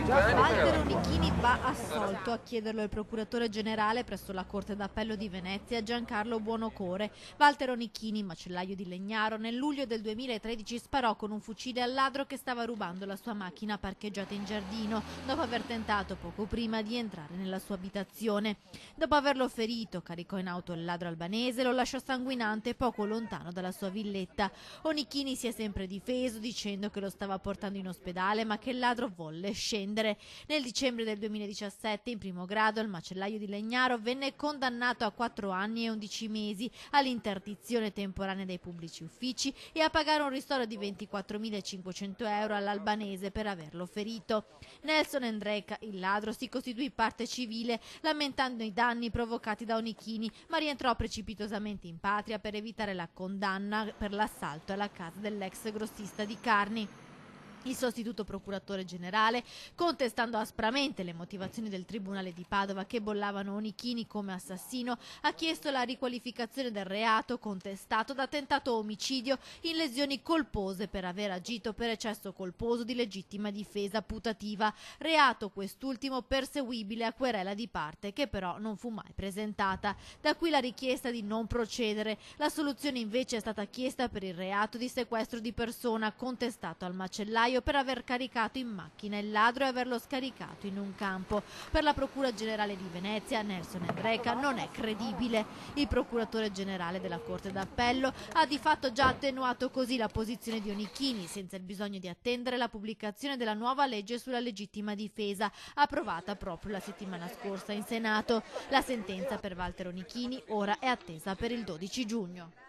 5 anni Walter però. Onichini va assolto, a chiederlo il procuratore generale presso la Corte d'Appello di Venezia Giancarlo Buonocore. Walter Onichini, macellaio di Legnaro, nel luglio del 2013 sparò con un fucile al ladro che stava rubando la sua macchina parcheggiata in giardino, dopo aver tentato poco prima di entrare nella sua abitazione. Dopo averlo ferito, caricò in auto il ladro albanese e lo lasciò sanguinante poco lontano dalla sua villetta. Onichini si è sempre difeso dicendo che lo stava portando in ospedale, ma che il ladro volle scendere. Nel dicembre del 2017, in primo grado, il macellaio di Legnaro venne condannato a 4 anni e 11 mesi all'interdizione temporanea dai pubblici uffici e a pagare un ristoro di 24.500 euro all'albanese per averlo ferito. Nelson Endreka, il ladro, si costituì parte civile lamentando i danni provocati da Onichini, ma rientrò precipitosamente in patria per evitare la condanna per l'assalto alla casa dell'ex grossista di carni. Il sostituto procuratore generale, contestando aspramente le motivazioni del Tribunale di Padova che bollavano Onichini come assassino, ha chiesto la riqualificazione del reato contestato da tentato omicidio in lesioni colpose per aver agito per eccesso colposo di legittima difesa putativa, reato quest'ultimo perseguibile a querela di parte che però non fu mai presentata. Da qui la richiesta di non procedere. La soluzione invece è stata chiesta per il reato di sequestro di persona contestato al macellaio per aver caricato in macchina il ladro e averlo scaricato in un campo. Per la Procura Generale di Venezia, Nelson Endreka non è credibile. Il procuratore generale della Corte d'Appello ha di fatto già attenuato così la posizione di Onichini, senza il bisogno di attendere la pubblicazione della nuova legge sulla legittima difesa, approvata proprio la settimana scorsa in Senato. La sentenza per Walter Onichini ora è attesa per il 12 giugno.